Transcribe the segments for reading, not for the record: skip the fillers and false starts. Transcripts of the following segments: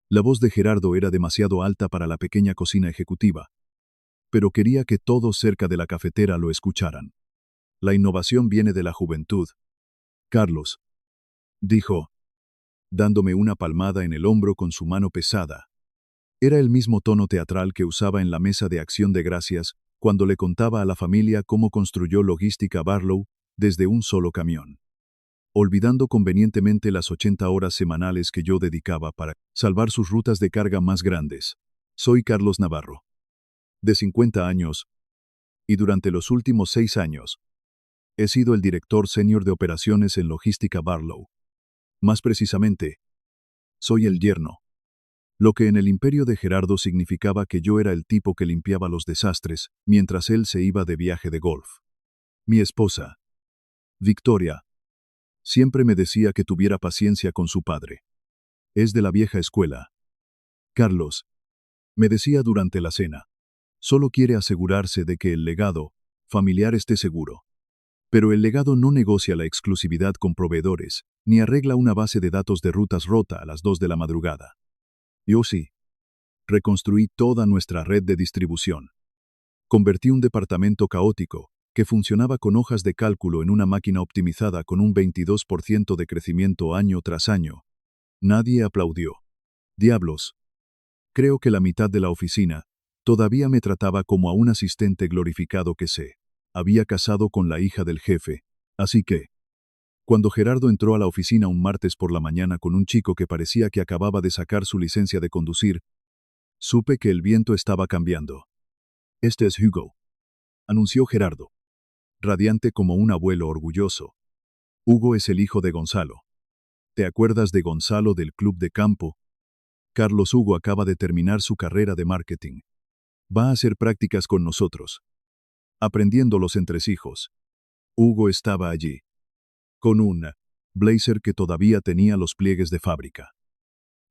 La voz de Gerardo era demasiado alta para la pequeña cocina ejecutiva, pero quería que todos cerca de la cafetera lo escucharan. La innovación viene de la juventud. Carlos, dijo, dándome una palmada en el hombro con su mano pesada. Era el mismo tono teatral que usaba en la mesa de acción de gracias cuando le contaba a la familia cómo construyó Logística Barlow desde un solo camión, olvidando convenientemente las 80 horas semanales que yo dedicaba para salvar sus rutas de carga más grandes. Soy Carlos Navarro, de 50 años, y durante los últimos 6 años, he sido el director senior de operaciones en Logística Barlow. Más precisamente, soy el yerno. Lo que en el imperio de Gerardo significaba que yo era el tipo que limpiaba los desastres mientras él se iba de viaje de golf. Mi esposa, Victoria, siempre me decía que tuviera paciencia con su padre. Es de la vieja escuela. Carlos, me decía durante la cena, solo quiere asegurarse de que el legado familiar esté seguro. Pero el legado no negocia la exclusividad con proveedores, ni arregla una base de datos de rutas rota a las 2 de la madrugada. Yo sí. Reconstruí toda nuestra red de distribución. Convertí un departamento caótico, que funcionaba con hojas de cálculo en una máquina optimizada con un 22% de crecimiento año tras año. Nadie aplaudió. Diablos. Creo que la mitad de la oficina todavía me trataba como a un asistente glorificado que se había casado con la hija del jefe. Así que, cuando Gerardo entró a la oficina un martes por la mañana con un chico que parecía que acababa de sacar su licencia de conducir, supe que el viento estaba cambiando. Este es Hugo, anunció Gerardo, radiante como un abuelo orgulloso. Hugo es el hijo de Gonzalo. ¿Te acuerdas de Gonzalo del club de campo? Carlos Hugo acaba de terminar su carrera de marketing. Va a hacer prácticas con nosotros. Aprendiendo los entresijos. Hugo estaba allí, con un blazer que todavía tenía los pliegues de fábrica,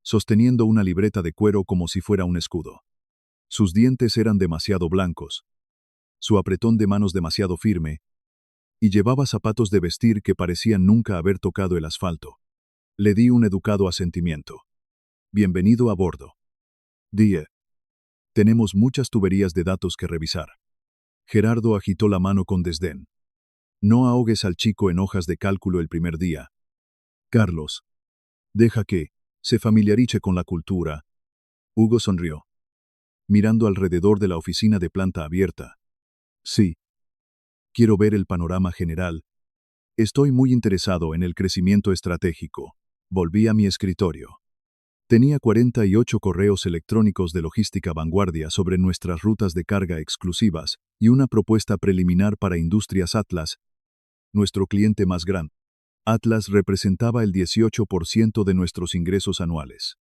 sosteniendo una libreta de cuero como si fuera un escudo. Sus dientes eran demasiado blancos, su apretón de manos demasiado firme, y llevaba zapatos de vestir que parecían nunca haber tocado el asfalto. Le di un educado asentimiento. Bienvenido a bordo. Die. Tenemos muchas tuberías de datos que revisar. Gerardo agitó la mano con desdén. No ahogues al chico en hojas de cálculo el primer día. Carlos, deja que se familiarice con la cultura. Hugo sonrió, mirando alrededor de la oficina de planta abierta. Sí. Quiero ver el panorama general. Estoy muy interesado en el crecimiento estratégico. Volví a mi escritorio. Tenía 48 correos electrónicos de logística vanguardia sobre nuestras rutas de carga exclusivas y una propuesta preliminar para Industrias Atlas, nuestro cliente más grande. Atlas representaba el 18% de nuestros ingresos anuales.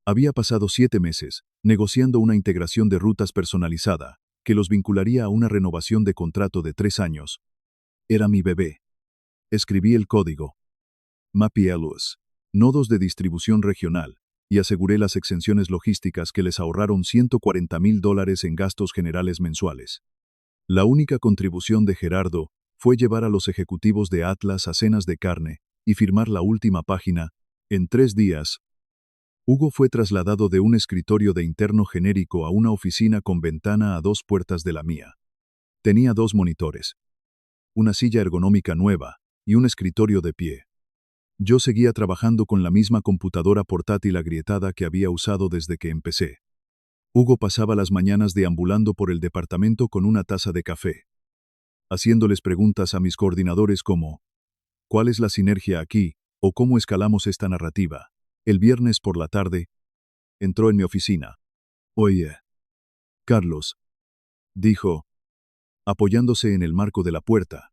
Había pasado 7 meses, negociando una integración de rutas personalizada, que los vincularía a una renovación de contrato de 3 años. Era mi bebé. Escribí el código. Mapielus, nodos de distribución regional, y aseguré las exenciones logísticas que les ahorraron $140,000 en gastos generales mensuales. La única contribución de Gerardo fue llevar a los ejecutivos de Atlas a cenas de carne y firmar la última página. En 3 días, Hugo fue trasladado de un escritorio de interno genérico a una oficina con ventana a 2 puertas de la mía. Tenía 2 monitores, una silla ergonómica nueva y un escritorio de pie. Yo seguía trabajando con la misma computadora portátil agrietada que había usado desde que empecé. Hugo pasaba las mañanas deambulando por el departamento con una taza de café, haciéndoles preguntas a mis coordinadores como ¿cuál es la sinergia aquí? O ¿cómo escalamos esta narrativa? El viernes por la tarde, entró en mi oficina. Oye, Carlos, dijo, apoyándose en el marco de la puerta.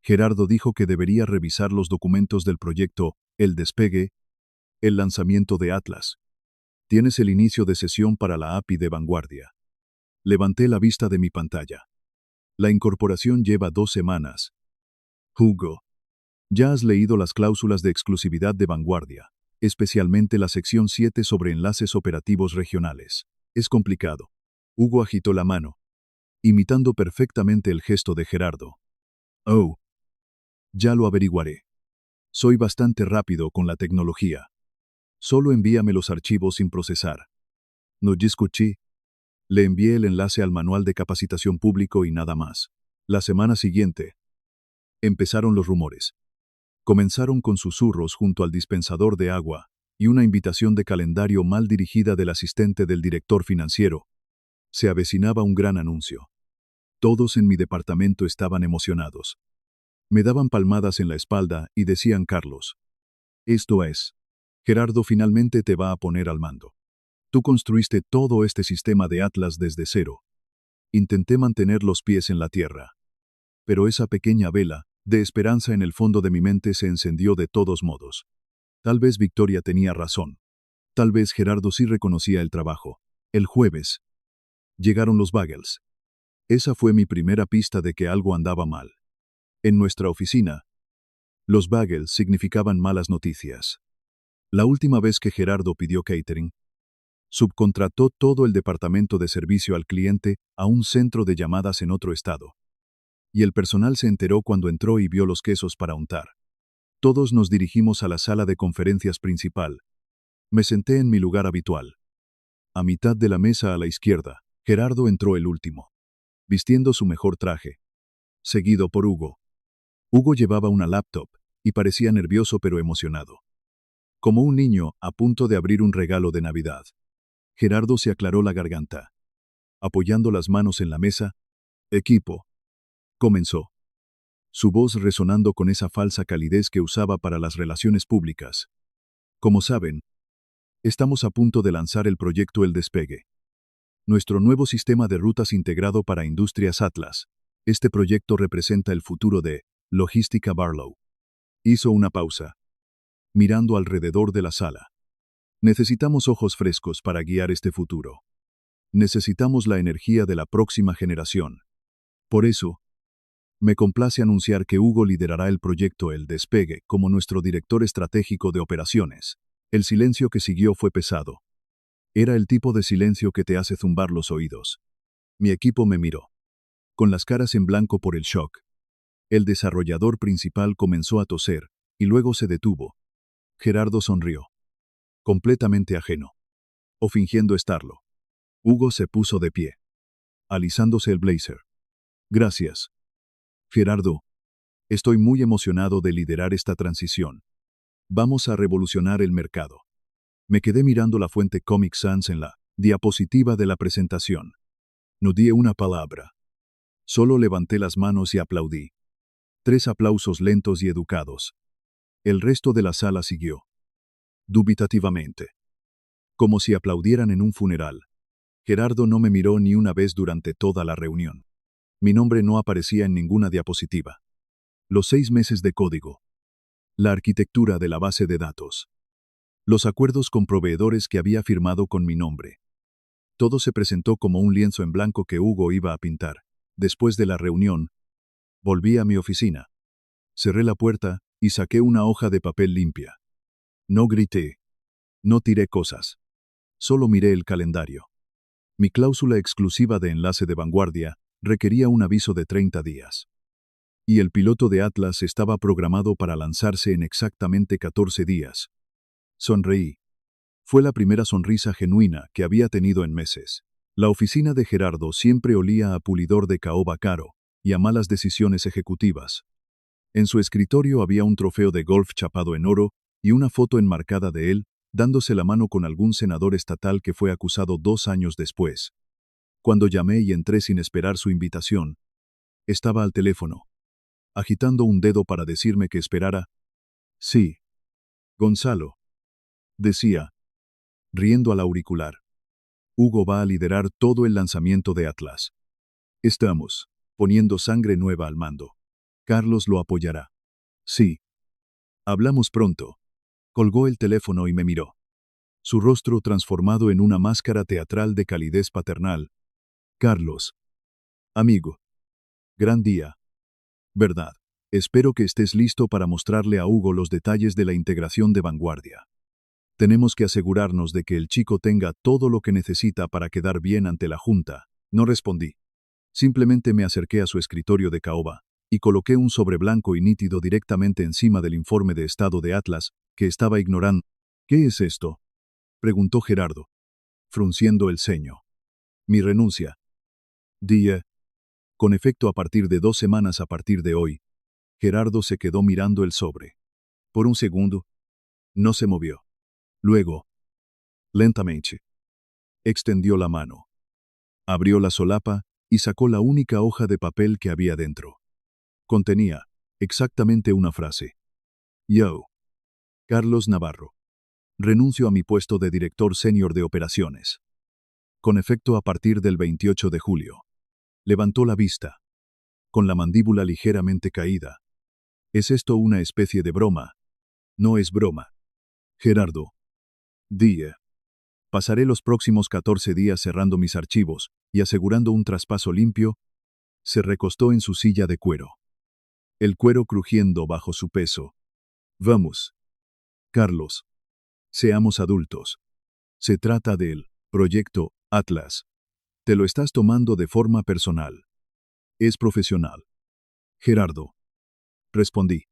Gerardo dijo que debería revisar los documentos del proyecto, el despegue, el lanzamiento de Atlas. Tienes el inicio de sesión para la API de vanguardia. Levanté la vista de mi pantalla. La incorporación lleva 2 semanas. Hugo, ya has leído las cláusulas de exclusividad de vanguardia, especialmente la sección 7 sobre enlaces operativos regionales. Es complicado. Hugo agitó la mano, imitando perfectamente el gesto de Gerardo. Oh. Ya lo averiguaré. Soy bastante rápido con la tecnología. Solo envíame los archivos sin procesar. No discutí. Le envié el enlace al manual de capacitación público y nada más. La semana siguiente, empezaron los rumores. Comenzaron con susurros junto al dispensador de agua y una invitación de calendario mal dirigida del asistente del director financiero. Se avecinaba un gran anuncio. Todos en mi departamento estaban emocionados. Me daban palmadas en la espalda y decían: Carlos, esto es, Gerardo finalmente te va a poner al mando. Tú construiste todo este sistema de Atlas desde cero. Intenté mantener los pies en la tierra. Pero esa pequeña vela de esperanza en el fondo de mi mente se encendió de todos modos. Tal vez Victoria tenía razón. Tal vez Gerardo sí reconocía el trabajo. El jueves llegaron los bagels. Esa fue mi primera pista de que algo andaba mal. En nuestra oficina, los bagels significaban malas noticias. La última vez que Gerardo pidió catering, subcontrató todo el departamento de servicio al cliente a un centro de llamadas en otro estado. Y el personal se enteró cuando entró y vio los quesos para untar. Todos nos dirigimos a la sala de conferencias principal. Me senté en mi lugar habitual. A mitad de la mesa a la izquierda, Gerardo entró el último, vistiendo su mejor traje, seguido por Hugo. Hugo llevaba una laptop y parecía nervioso pero emocionado. Como un niño a punto de abrir un regalo de Navidad. Gerardo se aclaró la garganta. Apoyando las manos en la mesa, equipo, comenzó. Su voz resonando con esa falsa calidez que usaba para las relaciones públicas. Como saben, estamos a punto de lanzar el proyecto El Despegue. Nuestro nuevo sistema de rutas integrado para Industrias Atlas. Este proyecto representa el futuro de Logística Barlow. Hizo una pausa, mirando alrededor de la sala. Necesitamos ojos frescos para guiar este futuro. Necesitamos la energía de la próxima generación. Por eso, me complace anunciar que Hugo liderará el proyecto El Despegue como nuestro director estratégico de operaciones. El silencio que siguió fue pesado. Era el tipo de silencio que te hace zumbar los oídos. Mi equipo me miró, con las caras en blanco por el shock. El desarrollador principal comenzó a toser, y luego se detuvo. Gerardo sonrió, completamente ajeno, o fingiendo estarlo. Hugo se puso de pie, alisándose el blazer. Gracias. Gerardo, estoy muy emocionado de liderar esta transición. Vamos a revolucionar el mercado. Me quedé mirando la fuente Comic Sans en la diapositiva de la presentación. No di una palabra. Solo levanté las manos y aplaudí. 3 aplausos lentos y educados. El resto de la sala siguió. Dubitativamente. Como si aplaudieran en un funeral. Gerardo no me miró ni una vez durante toda la reunión. Mi nombre no aparecía en ninguna diapositiva. Los 6 meses de código. La arquitectura de la base de datos. Los acuerdos con proveedores que había firmado con mi nombre. Todo se presentó como un lienzo en blanco que Hugo iba a pintar. Después de la reunión, volví a mi oficina. Cerré la puerta y saqué una hoja de papel limpia. No grité. No tiré cosas. Solo miré el calendario. Mi cláusula exclusiva de enlace de vanguardia requería un aviso de 30 días. Y el piloto de Atlas estaba programado para lanzarse en exactamente 14 días. Sonreí. Fue la primera sonrisa genuina que había tenido en meses. La oficina de Gerardo siempre olía a pulidor de caoba caro y a malas decisiones ejecutivas. En su escritorio había un trofeo de golf chapado en oro y una foto enmarcada de él, dándose la mano con algún senador estatal que fue acusado 2 años después. Cuando llamé y entré sin esperar su invitación, estaba al teléfono, agitando un dedo para decirme que esperara. Sí. Gonzalo. Decía, riendo al auricular. Hugo va a liderar todo el lanzamiento de Atlas. Estamos poniendo sangre nueva al mando. Carlos lo apoyará. Sí. Hablamos pronto. Colgó el teléfono y me miró. Su rostro transformado en una máscara teatral de calidez paternal. Carlos. Amigo. Gran día. ¿Verdad? Espero que estés listo para mostrarle a Hugo los detalles de la integración de vanguardia. Tenemos que asegurarnos de que el chico tenga todo lo que necesita para quedar bien ante la junta. No respondí. Simplemente me acerqué a su escritorio de caoba y coloqué un sobre blanco y nítido directamente encima del informe de estado de Atlas, que estaba ignorando. ¿Qué es esto?, preguntó Gerardo, frunciendo el ceño. Mi renuncia. Dije. Con efecto, a partir de 2 semanas a partir de hoy. Gerardo se quedó mirando el sobre. Por un segundo, no se movió. Luego, lentamente, extendió la mano. Abrió la solapa y sacó la única hoja de papel que había dentro. Contenía exactamente una frase. Yo, Carlos Navarro, renuncio a mi puesto de director senior de operaciones. Con efecto a partir del 28 de julio. Levantó la vista, con la mandíbula ligeramente caída. ¿Es esto una especie de broma? No es broma. Gerardo. Dije. Pasaré los próximos 14 días cerrando mis archivos y asegurando un traspaso limpio. Se recostó en su silla de cuero. El cuero crujiendo bajo su peso. Vamos. Carlos. Seamos adultos. Se trata del proyecto Atlas. Te lo estás tomando de forma personal. Es profesional. Gerardo. Respondí.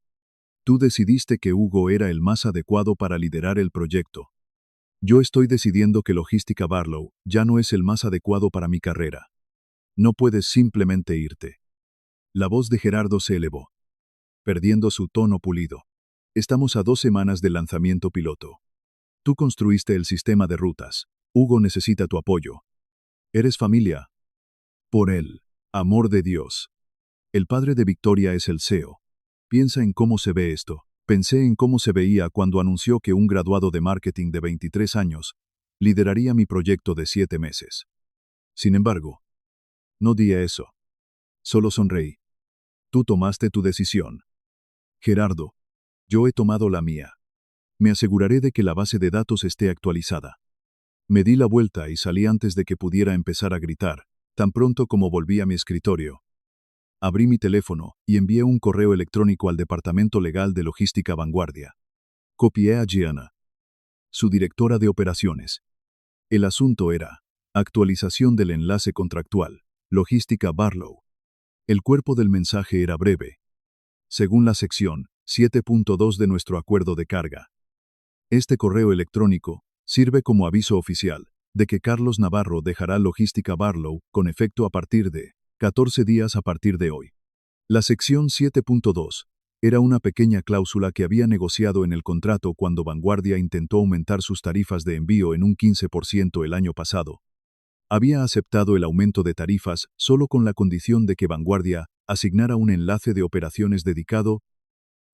Tú decidiste que Hugo era el más adecuado para liderar el proyecto. Yo estoy decidiendo que Logística Barlow ya no es el más adecuado para mi carrera. No puedes simplemente irte. La voz de Gerardo se elevó, perdiendo su tono pulido. Estamos a 2 semanas del lanzamiento piloto. Tú construiste el sistema de rutas. Hugo necesita tu apoyo. Eres familia. Por él, amor de Dios. El padre de Victoria es el CEO. Piensa en cómo se ve esto. Pensé en cómo se veía cuando anunció que un graduado de marketing de 23 años lideraría mi proyecto de 7 meses. Sin embargo, no di eso. Solo sonreí. Tú tomaste tu decisión. Gerardo, yo he tomado la mía. Me aseguraré de que la base de datos esté actualizada. Me di la vuelta y salí antes de que pudiera empezar a gritar, tan pronto como volví a mi escritorio. Abrí mi teléfono y envié un correo electrónico al Departamento Legal de Logística Vanguardia. Copié a Gianna, su directora de operaciones. El asunto era actualización del enlace contractual, Logística Barlow. El cuerpo del mensaje era breve. Según la sección 7.2 de nuestro acuerdo de carga. Este correo electrónico sirve como aviso oficial de que Carlos Navarro dejará Logística Barlow con efecto a partir de 14 días a partir de hoy. La sección 7.2 era una pequeña cláusula que había negociado en el contrato cuando Vanguardia intentó aumentar sus tarifas de envío en un 15% el año pasado. Había aceptado el aumento de tarifas solo con la condición de que Vanguardia asignara un enlace de operaciones dedicado,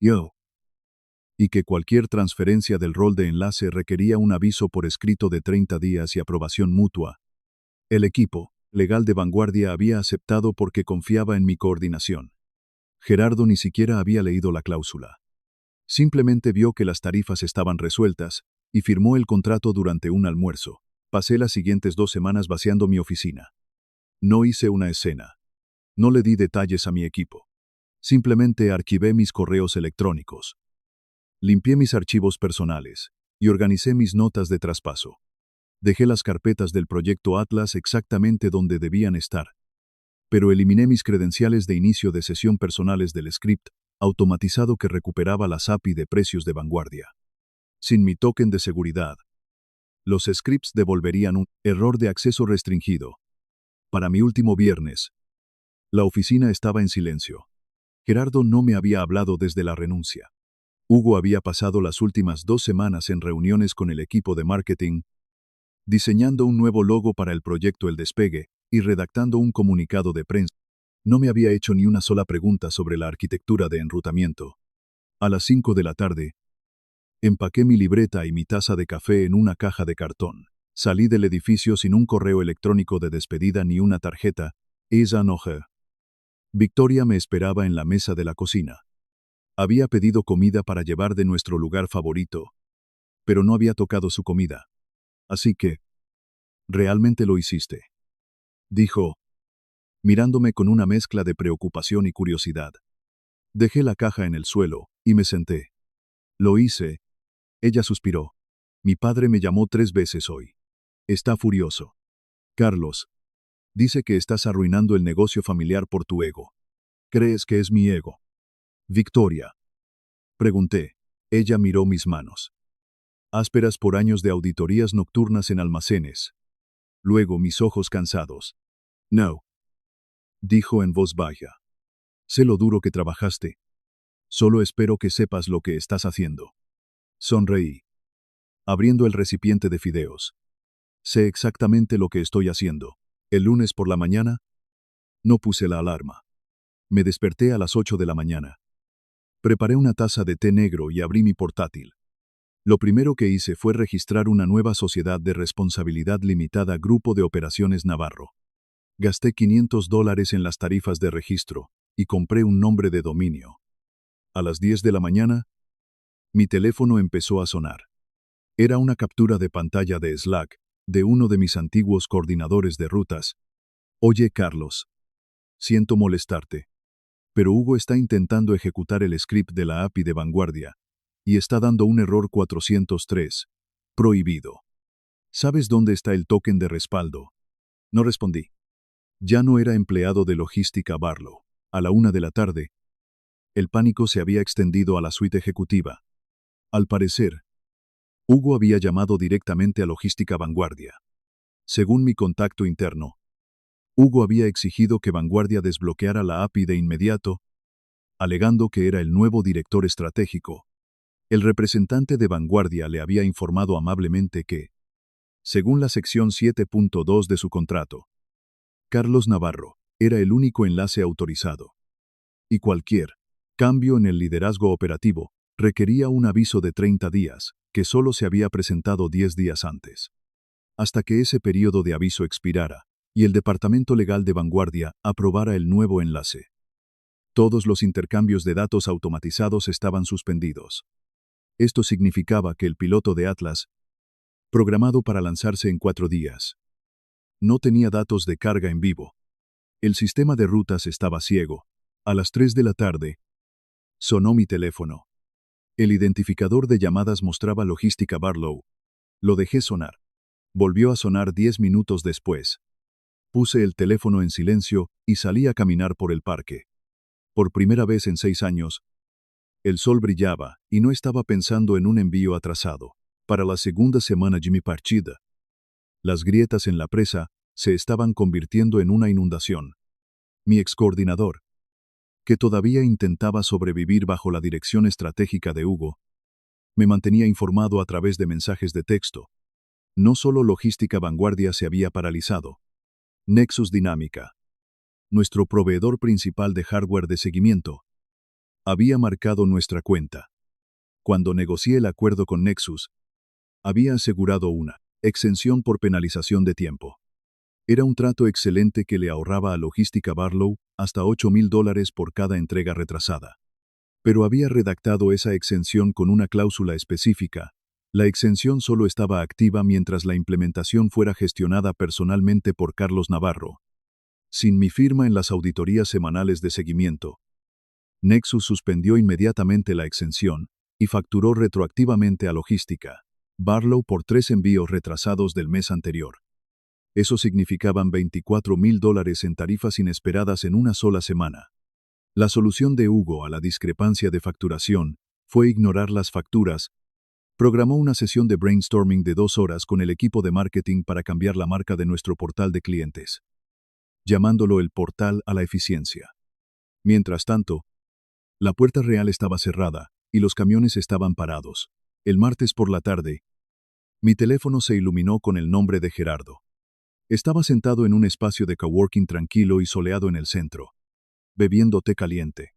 yo, y que cualquier transferencia del rol de enlace requería un aviso por escrito de 30 días y aprobación mutua. El equipo legal de Vanguardia había aceptado porque confiaba en mi coordinación. Gerardo ni siquiera había leído la cláusula. Simplemente vio que las tarifas estaban resueltas y firmó el contrato durante un almuerzo. Pasé las siguientes 2 semanas vaciando mi oficina. No hice una escena. No le di detalles a mi equipo. Simplemente archivé mis correos electrónicos. Limpié mis archivos personales y organicé mis notas de traspaso. Dejé las carpetas del proyecto Atlas exactamente donde debían estar. Pero eliminé mis credenciales de inicio de sesión personales del script automatizado que recuperaba las API de precios de Vanguardia. Sin mi token de seguridad, los scripts devolverían un error de acceso restringido. Para mi último viernes, la oficina estaba en silencio. Gerardo no me había hablado desde la renuncia. Hugo había pasado las últimas 2 semanas en reuniones con el equipo de marketing, diseñando un nuevo logo para el proyecto El Despegue y redactando un comunicado de prensa. No me había hecho ni una sola pregunta sobre la arquitectura de enrutamiento. A las 5 de la tarde, empaqué mi libreta y mi taza de café en una caja de cartón. Salí del edificio sin un correo electrónico de despedida ni una tarjeta. Esa noche. Victoria me esperaba en la mesa de la cocina. Había pedido comida para llevar de nuestro lugar favorito, pero no había tocado su comida. Así que, realmente lo hiciste, dijo, mirándome con una mezcla de preocupación y curiosidad. Dejé la caja en el suelo y me senté. Lo hice. Ella suspiró. Mi padre me llamó 3 veces hoy. Está furioso. Carlos, dice que estás arruinando el negocio familiar por tu ego. ¿Crees que es mi ego? Victoria. Pregunté. Ella miró mis manos. ásperas por años de auditorías nocturnas en almacenes. Luego mis ojos cansados. No, dijo en voz baja. Sé lo duro que trabajaste. Solo espero que sepas lo que estás haciendo. Sonreí, abriendo el recipiente de fideos. Sé exactamente lo que estoy haciendo. El lunes por la mañana, no puse la alarma. Me desperté a las 8 de la mañana. Preparé una taza de té negro y abrí mi portátil. Lo primero que hice fue registrar una nueva sociedad de responsabilidad limitada Grupo de Operaciones Navarro. Gasté $500 en las tarifas de registro y compré un nombre de dominio. A las 10 de la mañana, mi teléfono empezó a sonar. Era una captura de pantalla de Slack de uno de mis antiguos coordinadores de rutas. Oye, Carlos, siento molestarte, pero Hugo está intentando ejecutar el script de la API de Vanguardia y está dando un error 403. Prohibido. ¿Sabes dónde está el token de respaldo? No respondí. Ya no era empleado de logística Barlow. A la 1 de la tarde, el pánico se había extendido a la suite ejecutiva. Al parecer, Hugo había llamado directamente a Logística Vanguardia. Según mi contacto interno, Hugo había exigido que Vanguardia desbloqueara la API de inmediato, alegando que era el nuevo director estratégico. El representante de Vanguardia le había informado amablemente que, según la sección 7.2 de su contrato, Carlos Navarro era el único enlace autorizado. Y cualquier cambio en el liderazgo operativo requería un aviso de 30 días, que solo se había presentado 10 días antes. Hasta que ese periodo de aviso expirara y el Departamento Legal de Vanguardia aprobara el nuevo enlace. Todos los intercambios de datos automatizados estaban suspendidos. Esto significaba que el piloto de Atlas, programado para lanzarse en 4 días, no tenía datos de carga en vivo. El sistema de rutas estaba ciego. A las 3 de la tarde, sonó mi teléfono. El identificador de llamadas mostraba Logística Barlow. Lo dejé sonar. Volvió a sonar 10 minutos después. Puse el teléfono en silencio y salí a caminar por el parque. Por primera vez en 6 años, el sol brillaba y no estaba pensando en un envío atrasado para la segunda semana de mi partida. Las grietas en la presa se estaban convirtiendo en una inundación. Mi excoordinador, que todavía intentaba sobrevivir bajo la dirección estratégica de Hugo, me mantenía informado a través de mensajes de texto. No solo Logística Vanguardia se había paralizado. Nexus Dinámica, nuestro proveedor principal de hardware de seguimiento, había marcado nuestra cuenta. Cuando negocié el acuerdo con Nexus, había asegurado una exención por penalización de tiempo. Era un trato excelente que le ahorraba a Logística Barlow hasta $8,000 por cada entrega retrasada. Pero había redactado esa exención con una cláusula específica. La exención solo estaba activa mientras la implementación fuera gestionada personalmente por Carlos Navarro. Sin mi firma en las auditorías semanales de seguimiento, Nexus suspendió inmediatamente la exención y facturó retroactivamente a Logística Barlow por 3 envíos retrasados del mes anterior. Eso significaban $24,000 en tarifas inesperadas en una sola semana. La solución de Hugo a la discrepancia de facturación fue ignorar las facturas. Programó una sesión de brainstorming de 2 horas con el equipo de marketing para cambiar la marca de nuestro portal de clientes, llamándolo el portal a la eficiencia. Mientras tanto, la puerta real estaba cerrada y los camiones estaban parados. El martes por la tarde, mi teléfono se iluminó con el nombre de Gerardo. Estaba sentado en un espacio de coworking tranquilo y soleado en el centro, bebiendo té caliente.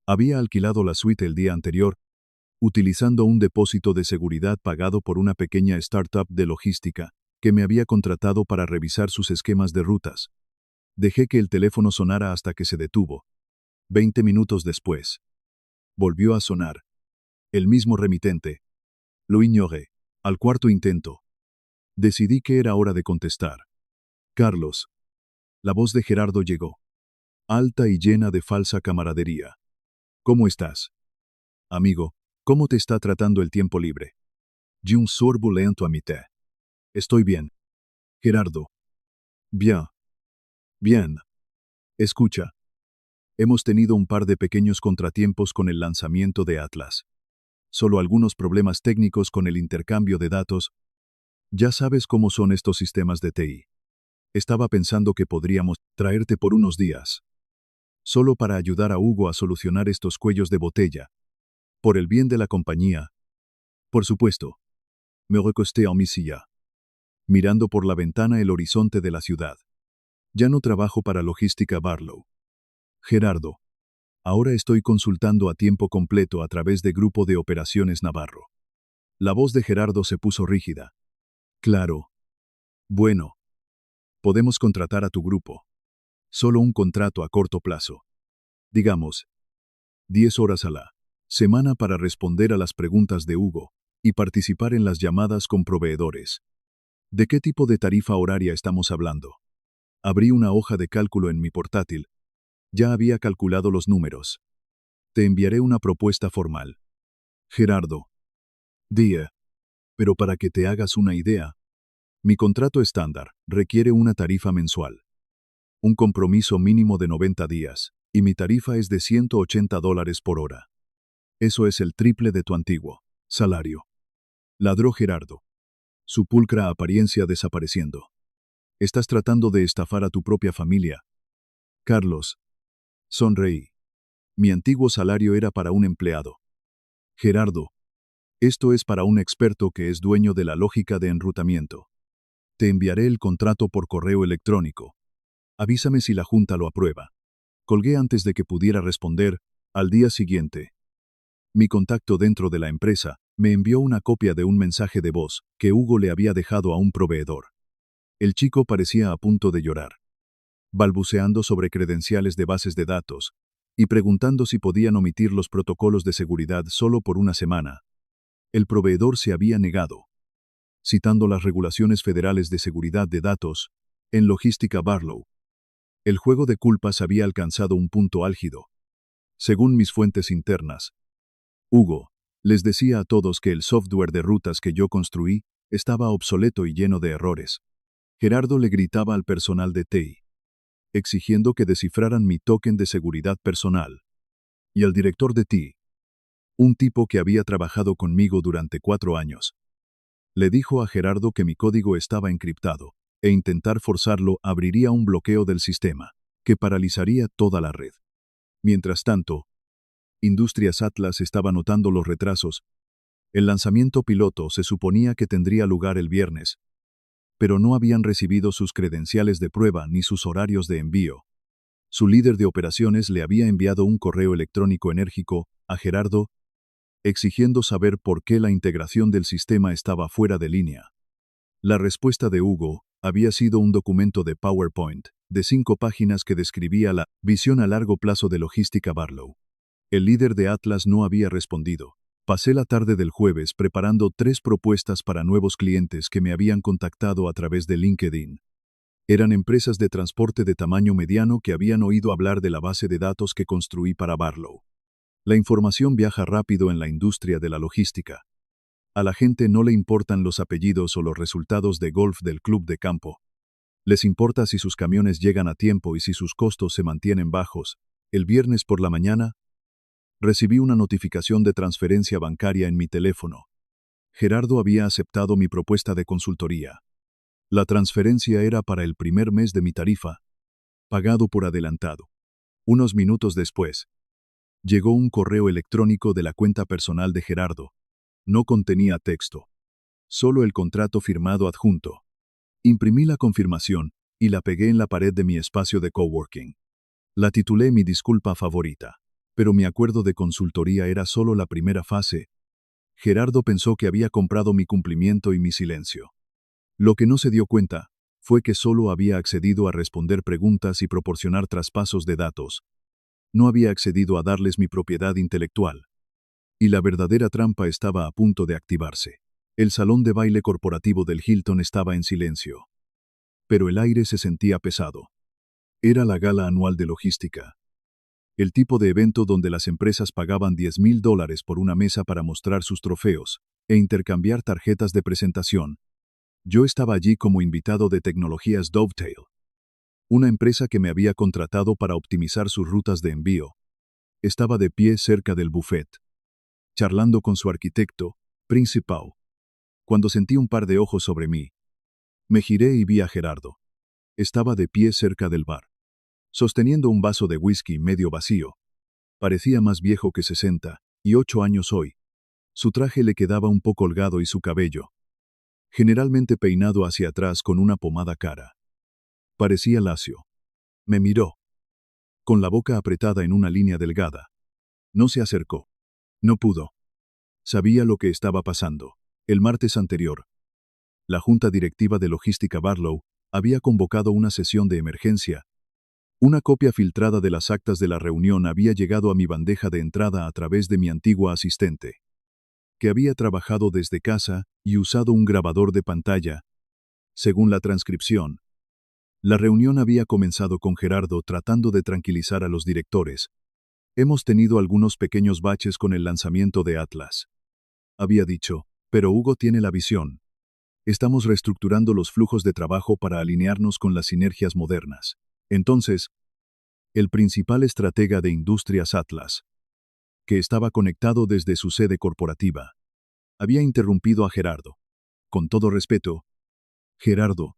Había alquilado la suite el día anterior, utilizando un depósito de seguridad pagado por una pequeña startup de logística que me había contratado para revisar sus esquemas de rutas. Dejé que el teléfono sonara hasta que se detuvo. 20 minutos después, volvió a sonar. El mismo remitente. Lo ignoré. Al cuarto intento, decidí que era hora de contestar. Carlos. La voz de Gerardo llegó, alta y llena de falsa camaradería. ¿Cómo estás? Amigo, ¿cómo te está tratando el tiempo libre? Di un sorbo lento a mi té. Estoy bien. Gerardo. Bien. Bien. Escucha. Hemos tenido un par de pequeños contratiempos con el lanzamiento de Atlas. solo algunos problemas técnicos con el intercambio de datos. Ya sabes cómo son estos sistemas de TI. Estaba pensando que podríamos traerte por unos días, solo para ayudar a Hugo a solucionar estos cuellos de botella. Por el bien de la compañía. Por supuesto. Me recosté en mi silla, mirando por la ventana el horizonte de la ciudad. Ya no trabajo para Logística Barlow. Gerardo. Ahora estoy consultando a tiempo completo a través de Grupo de Operaciones Navarro. La voz de Gerardo se puso rígida. Claro. Bueno. Podemos contratar a tu grupo. Solo un contrato a corto plazo. Digamos, 10 horas a la semana para responder a las preguntas de Hugo y participar en las llamadas con proveedores. ¿De qué tipo de tarifa horaria estamos hablando? Abrí una hoja de cálculo en mi portátil. Ya había calculado los números. Te enviaré una propuesta formal. Gerardo. Día. Pero para que te hagas una idea, mi contrato estándar requiere una tarifa mensual. Un compromiso mínimo de 90 días, y mi tarifa es de $180 por hora. Eso es el triple de tu antiguo salario. Ladró Gerardo, su pulcra apariencia desapareciendo. Estás tratando de estafar a tu propia familia. Carlos. Sonreí. Mi antiguo salario era para un empleado. Gerardo. Esto es para un experto que es dueño de la lógica de enrutamiento. Te enviaré el contrato por correo electrónico. Avísame si la Junta lo aprueba. Colgué antes de que pudiera responder. Al día siguiente, mi contacto dentro de la empresa me envió una copia de un mensaje de voz que Hugo le había dejado a un proveedor. El chico parecía a punto de llorar, balbuceando sobre credenciales de bases de datos y preguntando si podían omitir los protocolos de seguridad solo por una semana. El proveedor se había negado, citando las regulaciones federales de seguridad de datos en Logística Barlow. El juego de culpas había alcanzado un punto álgido. Según mis fuentes internas, Hugo les decía a todos que el software de rutas que yo construí estaba obsoleto y lleno de errores. Gerardo le gritaba al personal de TI, exigiendo que descifraran mi token de seguridad personal. Y al director de TI, un tipo que había trabajado conmigo durante 4 años, le dijo a Gerardo que mi código estaba encriptado, e intentar forzarlo abriría un bloqueo del sistema, que paralizaría toda la red. Mientras tanto, Industrias Atlas estaba notando los retrasos. El lanzamiento piloto se suponía que tendría lugar el viernes, pero no habían recibido sus credenciales de prueba ni sus horarios de envío. Su líder de operaciones le había enviado un correo electrónico enérgico a Gerardo, exigiendo saber por qué la integración del sistema estaba fuera de línea. La respuesta de Hugo había sido un documento de PowerPoint de 5 páginas que describía la visión a largo plazo de Logística Barlow. El líder de Atlas no había respondido. Pasé la tarde del jueves preparando 3 propuestas para nuevos clientes que me habían contactado a través de LinkedIn. Eran empresas de transporte de tamaño mediano que habían oído hablar de la base de datos que construí para Barlow. La información viaja rápido en la industria de la logística. A la gente no le importan los apellidos o los resultados de golf del club de campo. Les importa si sus camiones llegan a tiempo y si sus costos se mantienen bajos. El viernes por la mañana, recibí una notificación de transferencia bancaria en mi teléfono. Gerardo había aceptado mi propuesta de consultoría. La transferencia era para el primer mes de mi tarifa, pagado por adelantado. Unos minutos después, llegó un correo electrónico de la cuenta personal de Gerardo. No contenía texto, solo el contrato firmado adjunto. Imprimí la confirmación y la pegué en la pared de mi espacio de coworking. La titulé mi disculpa favorita. Pero mi acuerdo de consultoría era solo la primera fase. Gerardo pensó que había comprado mi cumplimiento y mi silencio. Lo que no se dio cuenta fue que solo había accedido a responder preguntas y proporcionar traspasos de datos. No había accedido a darles mi propiedad intelectual. Y la verdadera trampa estaba a punto de activarse. El salón de baile corporativo del Hilton estaba en silencio. Pero el aire se sentía pesado. Era la gala anual de logística. El tipo de evento donde las empresas pagaban $10,000 por una mesa para mostrar sus trofeos e intercambiar tarjetas de presentación. Yo estaba allí como invitado de Tecnologías Dovetail, una empresa que me había contratado para optimizar sus rutas de envío. Estaba de pie cerca del buffet, charlando con su arquitecto, principal. Cuando sentí un par de ojos sobre mí, me giré y vi a Gerardo. Estaba de pie cerca del bar, sosteniendo un vaso de whisky medio vacío. Parecía más viejo que 68 años hoy. Su traje le quedaba un poco holgado y su cabello, generalmente peinado hacia atrás con una pomada cara, parecía lacio. Me miró, con la boca apretada en una línea delgada. No se acercó. No pudo. Sabía lo que estaba pasando. El martes anterior, la Junta Directiva de Logística Barlow había convocado una sesión de emergencia. Una copia filtrada de las actas de la reunión había llegado a mi bandeja de entrada a través de mi antigua asistente, que había trabajado desde casa y usado un grabador de pantalla. Según la transcripción, la reunión había comenzado con Gerardo tratando de tranquilizar a los directores. Hemos tenido algunos pequeños baches con el lanzamiento de Atlas, había dicho, pero Hugo tiene la visión. Estamos reestructurando los flujos de trabajo para alinearnos con las sinergias modernas. Entonces, el principal estratega de Industrias Atlas, que estaba conectado desde su sede corporativa, había interrumpido a Gerardo. Con todo respeto, Gerardo,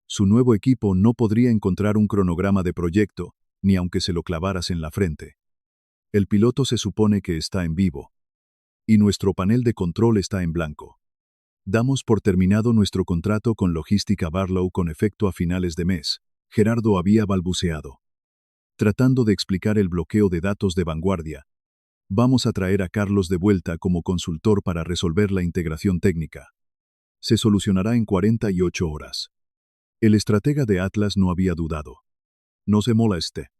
su nuevo equipo no podría encontrar un cronograma de proyecto, ni aunque se lo clavaras en la frente. El piloto se supone que está en vivo, y nuestro panel de control está en blanco. Damos por terminado nuestro contrato con Logística Barlow con efecto a finales de mes, Gerardo había balbuceado, tratando de explicar el bloqueo de datos de vanguardia. Vamos a traer a Carlos de vuelta como consultor para resolver la integración técnica. Se solucionará en 48 horas. El estratega de Atlas no había dudado. No se moleste.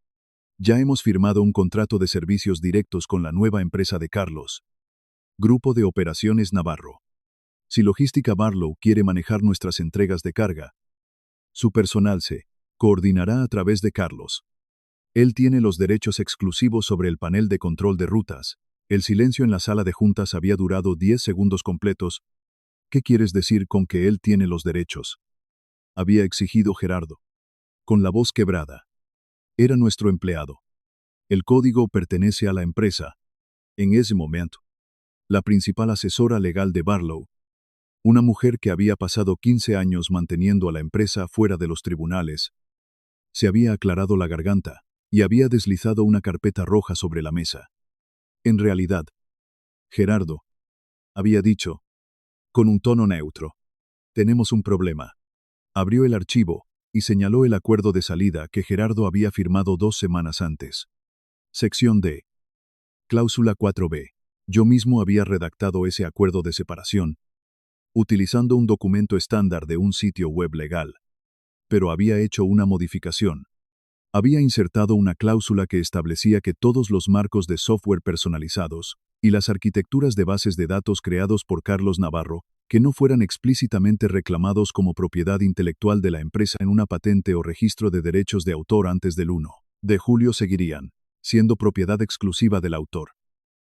Ya hemos firmado un contrato de servicios directos con la nueva empresa de Carlos, Grupo de Operaciones Navarro. Si Logística Barlow quiere manejar nuestras entregas de carga, su personal se coordinará a través de Carlos. Él tiene los derechos exclusivos sobre el panel de control de rutas. El silencio en la sala de juntas había durado 10 segundos completos. ¿Qué quieres decir con que él tiene los derechos?, había exigido Gerardo, con la voz quebrada. Era nuestro empleado. El código pertenece a la empresa. En ese momento, la principal asesora legal de Barlow, una mujer que había pasado 15 años manteniendo a la empresa fuera de los tribunales, se había aclarado la garganta y había deslizado una carpeta roja sobre la mesa. En realidad, Gerardo, había dicho, con un tono neutro, tenemos un problema. Abrió el archivo y señaló el acuerdo de salida que Gerardo había firmado 2 semanas antes. Sección D. Cláusula 4b. Yo mismo había redactado ese acuerdo de separación, utilizando un documento estándar de un sitio web legal. Pero había hecho una modificación. Había insertado una cláusula que establecía que todos los marcos de software personalizados y las arquitecturas de bases de datos creados por Carlos Navarro, que no fueran explícitamente reclamados como propiedad intelectual de la empresa en una patente o registro de derechos de autor antes del 1 de julio seguirían siendo propiedad exclusiva del autor.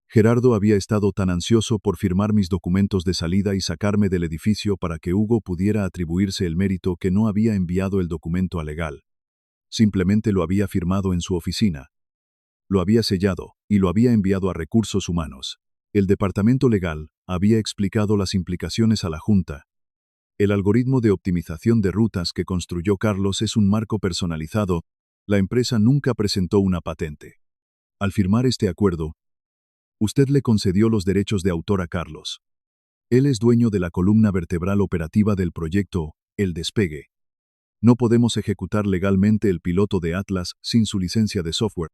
Gerardo había estado tan ansioso por firmar mis documentos de salida y sacarme del edificio para que Hugo pudiera atribuirse el mérito que no había enviado el documento a legal. Simplemente lo había firmado en su oficina. Lo había sellado y lo había enviado a Recursos Humanos. El departamento legal había explicado las implicaciones a la Junta. El algoritmo de optimización de rutas que construyó Carlos es un marco personalizado. La empresa nunca presentó una patente. Al firmar este acuerdo, usted le concedió los derechos de autor a Carlos. Él es dueño de la columna vertebral operativa del proyecto, El Despegue. No podemos ejecutar legalmente el piloto de Atlas sin su licencia de software.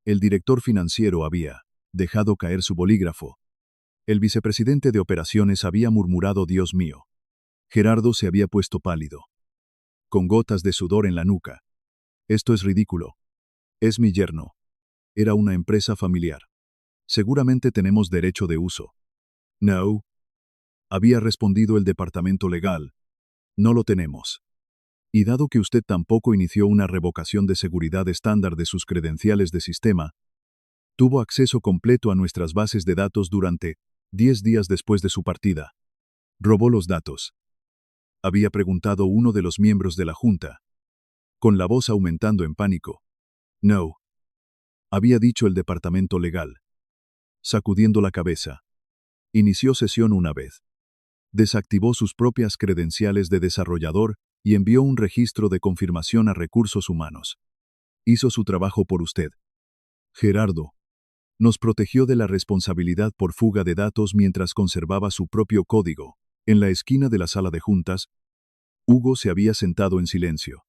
El director financiero había dejado caer su bolígrafo. El vicepresidente de operaciones había murmurado «Dios mío». Gerardo se había puesto pálido, con gotas de sudor en la nuca. Esto es ridículo. Es mi yerno. Era una empresa familiar. Seguramente tenemos derecho de uso. No. Había respondido el departamento legal. No lo tenemos. Y dado que usted tampoco inició una revocación de seguridad estándar de sus credenciales de sistema, tuvo acceso completo a nuestras bases de datos durante 10 días después de su partida. Robó los datos. Había preguntado uno de los miembros de la Junta, con la voz aumentando en pánico. No. Había dicho el departamento legal, sacudiendo la cabeza. Inició sesión una vez. Desactivó sus propias credenciales de desarrollador y envió un registro de confirmación a Recursos Humanos. Hizo su trabajo por usted. Gerardo. Nos protegió de la responsabilidad por fuga de datos mientras conservaba su propio código. En la esquina de la sala de juntas, Hugo se había sentado en silencio.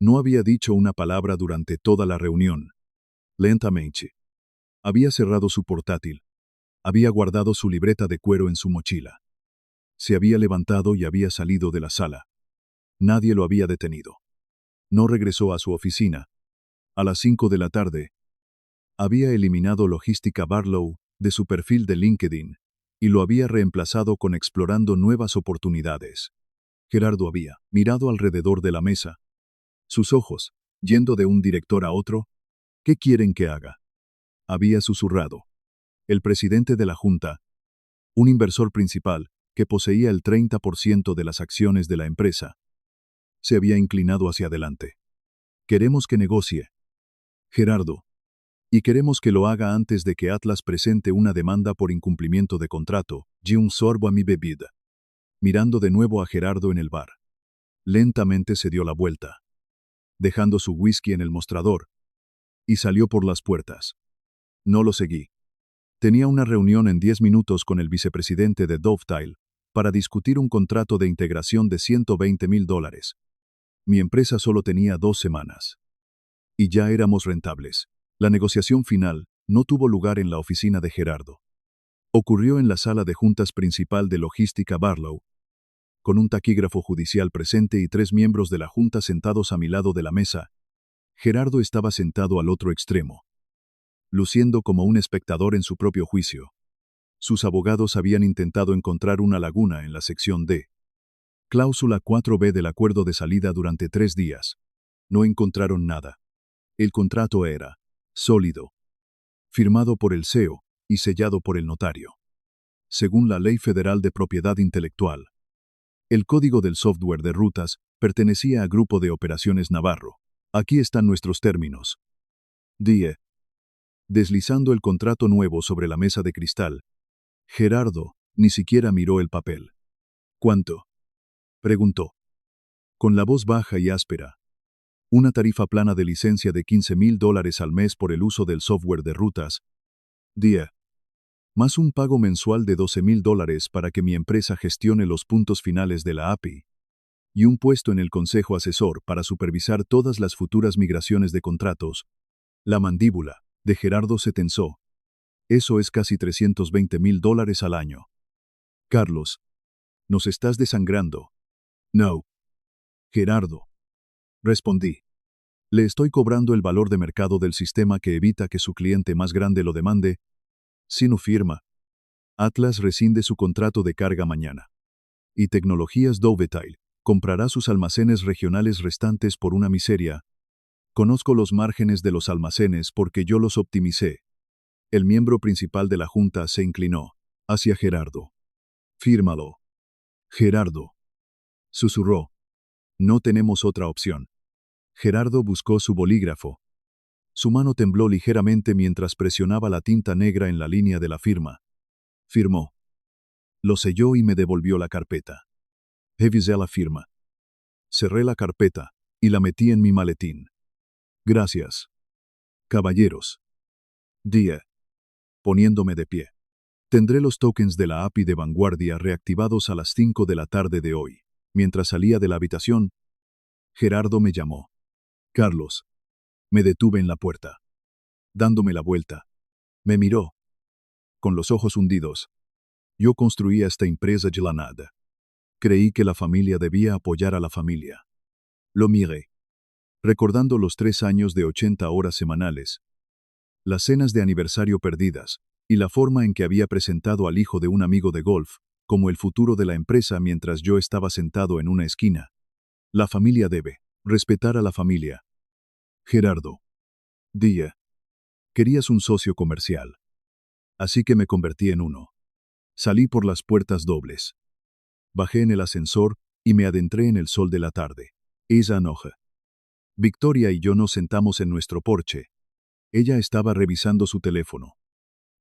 No había dicho una palabra durante toda la reunión. Lentamente. Había cerrado su portátil. Había guardado su libreta de cuero en su mochila. Se había levantado y había salido de la sala. Nadie lo había detenido. No regresó a su oficina. A las 5 de la tarde, había eliminado Logística Barlow de su perfil de LinkedIn y lo había reemplazado con Explorando Nuevas Oportunidades. Gerardo había mirado alrededor de la mesa. Sus ojos, yendo de un director a otro. ¿Qué quieren que haga? Había susurrado. El presidente de la Junta, un inversor principal, que poseía el 30% de las acciones de la empresa, se había inclinado hacia adelante. Queremos que negocie. Gerardo. Y queremos que lo haga antes de que Atlas presente una demanda por incumplimiento de contrato. Di un sorbo a mi bebida. Mirando de nuevo a Gerardo en el bar. Lentamente se dio la vuelta, dejando su whisky en el mostrador, y salió por las puertas. No lo seguí. Tenía una reunión en 10 minutos con el vicepresidente de Dovetail para discutir un contrato de integración de $120,000. Mi empresa solo tenía 2 semanas. Y ya éramos rentables. La negociación final no tuvo lugar en la oficina de Gerardo. Ocurrió en la sala de juntas principal de Logística Barlow, con un taquígrafo judicial presente y 3 miembros de la junta sentados a mi lado de la mesa. Gerardo estaba sentado al otro extremo, luciendo como un espectador en su propio juicio. Sus abogados habían intentado encontrar una laguna en la sección D. Cláusula 4B del acuerdo de salida durante 3 días. No encontraron nada. El contrato era sólido, firmado por el CEO y sellado por el notario. Según la Ley Federal de Propiedad Intelectual, el código del software de rutas pertenecía a Grupo de Operaciones Navarro. Aquí están nuestros términos. Die. Deslizando el contrato nuevo sobre la mesa de cristal, Gerardo ni siquiera miró el papel. ¿Cuánto? Preguntó. Con la voz baja y áspera. Una tarifa plana de licencia de $15,000 al mes por el uso del software de rutas. Die. Más un pago mensual de $12,000 para que mi empresa gestione los puntos finales de la API. Y un puesto en el consejo asesor para supervisar todas las futuras migraciones de contratos. La mandíbula de Gerardo se tensó. Eso es casi $320,000 al año. Carlos. Nos estás desangrando. No. Gerardo. Respondí. Le estoy cobrando el valor de mercado del sistema que evita que su cliente más grande lo demande. Si no firma, Atlas rescinde su contrato de carga mañana. Y Tecnologías Dovetail comprará sus almacenes regionales restantes por una miseria. Conozco los márgenes de los almacenes porque yo los optimicé. El miembro principal de la junta se inclinó hacia Gerardo. Fírmalo. Gerardo. Susurró. No tenemos otra opción. Gerardo buscó su bolígrafo. Su mano tembló ligeramente mientras presionaba la tinta negra en la línea de la firma. Firmó. Lo selló y me devolvió la carpeta. Revisé la firma. Cerré la carpeta y la metí en mi maletín. Gracias. Caballeros. Die. Poniéndome de pie. Tendré los tokens de la API de vanguardia reactivados a las 5 de la tarde de hoy. Mientras salía de la habitación, Gerardo me llamó. Carlos. Me detuve en la puerta. Dándome la vuelta. Me miró. Con los ojos hundidos. Yo construía esta empresa de la nada. Creí que la familia debía apoyar a la familia. Lo miré. Recordando los 3 años de 80 horas semanales, las cenas de aniversario perdidas, y la forma en que había presentado al hijo de un amigo de golf, como el futuro de la empresa mientras yo estaba sentado en una esquina. La familia debe respetar a la familia. Gerardo. Día. Querías un socio comercial. Así que me convertí en uno. Salí por las puertas dobles. Bajé en el ascensor y me adentré en el sol de la tarde. Esa noche. Victoria y yo nos sentamos en nuestro porche. Ella estaba revisando su teléfono.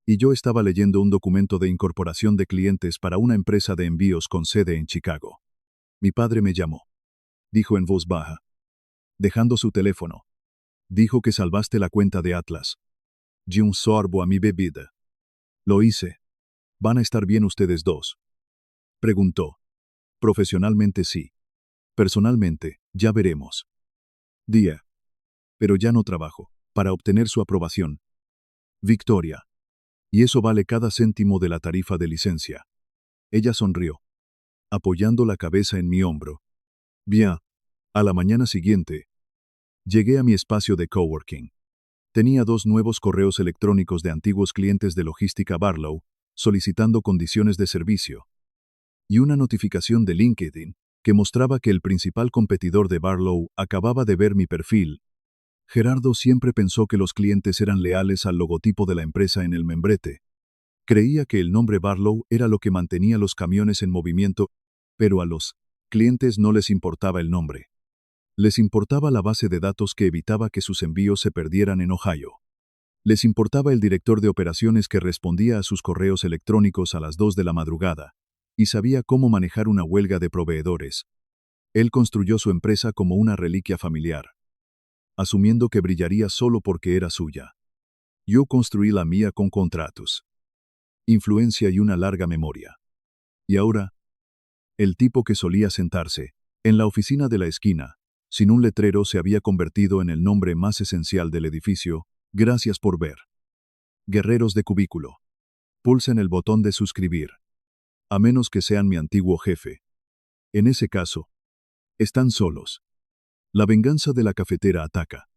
y yo estaba leyendo un documento de incorporación de clientes para una empresa de envíos con sede en Chicago. Mi padre me llamó. Dijo en voz baja. Dejando su teléfono. Dijo que salvaste la cuenta de Atlas. Di un sorbo a mi bebida. Lo hice. ¿Van a estar bien ustedes dos? Preguntó. Profesionalmente sí. Personalmente, ya veremos. Día. Pero ya no trabajo, para obtener su aprobación. Victoria. Y eso vale cada céntimo de la tarifa de licencia. Ella sonrió, apoyando la cabeza en mi hombro. Bien. A la mañana siguiente, llegué a mi espacio de coworking. Tenía 2 nuevos correos electrónicos de antiguos clientes de logística Barlow, solicitando condiciones de servicio. Y una notificación de LinkedIn, que mostraba que el principal competidor de Barlow acababa de ver mi perfil. Gerardo siempre pensó que los clientes eran leales al logotipo de la empresa en el membrete. Creía que el nombre Barlow era lo que mantenía los camiones en movimiento, pero a los clientes no les importaba el nombre. Les importaba la base de datos que evitaba que sus envíos se perdieran en Ohio. Les importaba el director de operaciones que respondía a sus correos electrónicos a las 2 de la madrugada, y sabía cómo manejar una huelga de proveedores. Él construyó su empresa como una reliquia familiar, asumiendo que brillaría solo porque era suya. Yo construí la mía con contratos, influencia y una larga memoria. Y ahora, el tipo que solía sentarse en la oficina de la esquina, sin un letrero, se había convertido en el nombre más esencial del edificio. Gracias por ver. Guerreros de cubículo. Pulsen el botón de suscribir. A menos que sean mi antiguo jefe. En ese caso, están solos. La venganza de la cafetera ataca.